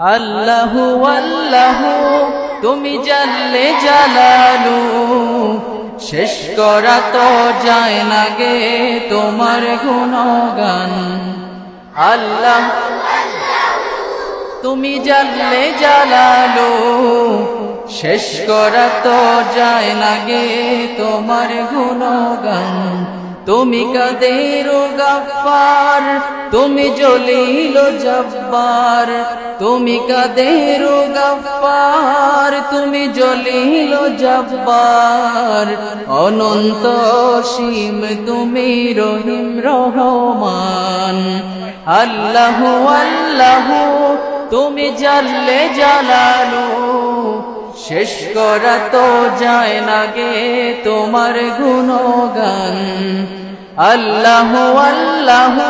আল্লাহু আল্লাহু তুমি জাল্লে জালালু, শেষ করা তো যায় না গে তোমার গুণগান। আল্লাহ তুমি জাল্লে জালালু, শেষ করা তো যায় না গে তোমার গুণগান। তুমি কাদের গফফার, তুমি জলিল জব্বার, তুমি কাদের গফফার, তুমি জলিল জব্বার। অনন্ত সীম তুমি রহিম রহমান। আল্লাহু আল্লাহু তুমি জাল্লে জালালু, শেষ করা তো যায় না গে তোমার গুণগান। আল্লাহু আল্লাহু